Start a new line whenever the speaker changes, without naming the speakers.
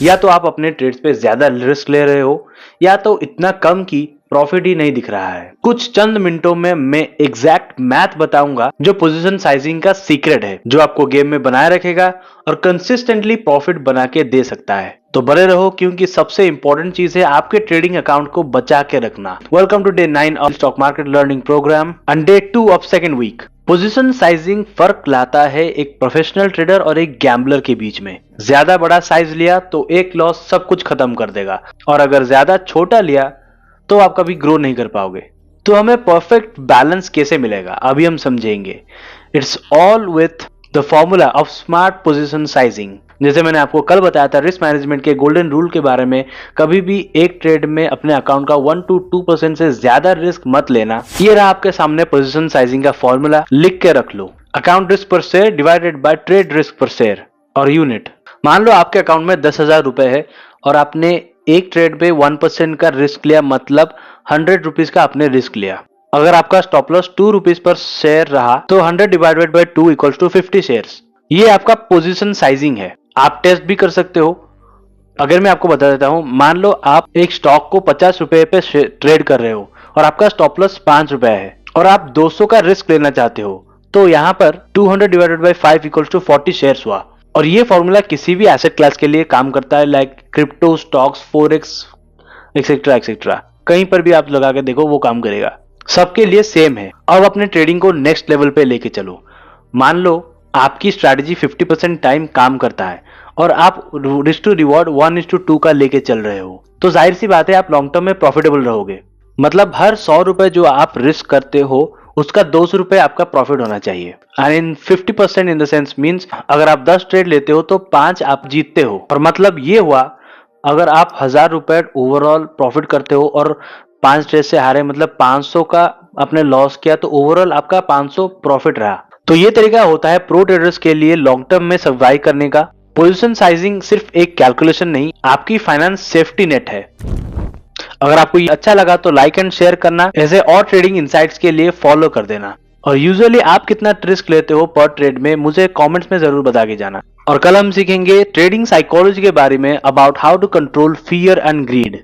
या तो आप अपने ट्रेड्स पे ज्यादा रिस्क ले रहे हो, या तो इतना कम कि प्रॉफिट ही नहीं दिख रहा है। कुछ चंद मिनटों में मैं एग्जैक्ट मैथ बताऊंगा जो पोजीशन साइजिंग का सीक्रेट है, जो आपको गेम में बनाए रखेगा और कंसिस्टेंटली प्रॉफिट बना के दे सकता है। तो बने रहो, क्योंकि सबसे इंपॉर्टेंट चीज है आपके ट्रेडिंग अकाउंट को बचा के रखना। Welcome to day 9 of stock market learning programme and day 2 of second week. Position sizing फर्क लाता है एक प्रोफेशनल ट्रेडर और एक गैम्बलर के बीच में। ज्यादा बड़ा साइज लिया तो एक लॉस सब कुछ खत्म कर देगा, और अगर ज्यादा छोटा लिया तो आप कभी ग्रो नहीं कर पाओगे। तो हमें परफेक्ट बैलेंस कैसे मिलेगा, अभी हम समझेंगे। It's all with the formula of smart position sizing. जैसे मैंने आपको कल बताया था रिस्क मैनेजमेंट के गोल्डन रूल के बारे में, कभी भी एक ट्रेड में अपने अकाउंट का 1 to 2% से ज्यादा रिस्क मत लेना। ये रहा आपके सामने पोजीशन साइजिंग का फॉर्मूला, लिख के रख लो। अकाउंट रिस्क पर share divided by trade risk पर शेयर और यूनिट। मान लो आपके अकाउंट में 10,000 रुपए है और आपने एक ट्रेड पे 1% का रिस्क लिया, मतलब 100 रुपीज का आपने रिस्क लिया। अगर आपका स्टॉप लॉस 2 रुपीज पर शेयर रहा तो 100 divided by 2 equals to 50 shares. ये आपका पोजीशन साइजिंग है। आप टेस्ट भी कर सकते हो। अगर मैं आपको बता देता हूं, मान लो आप एक स्टॉक को 50 रुपए पे ट्रेड कर रहे हो और आपका स्टॉप लॉस 5 रुपए है और आप 200 का रिस्क लेना चाहते हो, तो यहाँ पर 200 divided by 5 equals to 40 shares हुआ। और ये फॉर्मूला किसी भी एसेट क्लास के लिए काम करता है, like crypto, stocks, forex etcetera etcetera. कहीं पर भी आप लगा के देखो, वो काम करेगा। सबके लिए सेम है। अब अपने ट्रेडिंग को नेक्स्ट लेवल पे लेके चलो। मान लो आपकी स्ट्रैटेजी 50% टाइम काम करता है और आप रिस्क टू रिवॉर्ड 1:2 का लेके चल रहे हो, तो जाहिर सी बात है आप लॉन्ग टर्म में प्रॉफिटेबल रहोगे। मतलब हर 100 रुपए जो आप रिस्क करते हो उसका 200 रुपए आपका प्रॉफिट होना चाहिए। And in 50% in the sense means अगर आप 10 ट्रेड लेते हो तो 5 आप जीतते हो। और मतलब ये हुआ, अगर आप 1000 रुपए ओवरऑल प्रॉफिट करते हो और 5 ट्रेड से हारे, मतलब 500 का आपने लॉस किया, तो ओवरऑल आपका 500 प्रॉफिट रहा। तो ये तरीका होता है प्रो ट्रेडर्स के लिए लॉन्ग टर्म में सर्वाइव करने का। पोजीशन साइजिंग सिर्फ एक कैलकुलेशन नहीं, आपकी फाइनेंस सेफ्टी नेट है। अगर आपको ये अच्छा लगा तो लाइक एंड शेयर करना, ऐसे और ट्रेडिंग इनसाइट्स के लिए फॉलो कर देना। और यूजुअली आप कितना रिस्क लेते हो पर ट्रेड में, मुझे कमेंट्स में जरूर बता के जाना। और कल हम सीखेंगे ट्रेडिंग साइकोलॉजी के बारे में, about how to control fear and grid.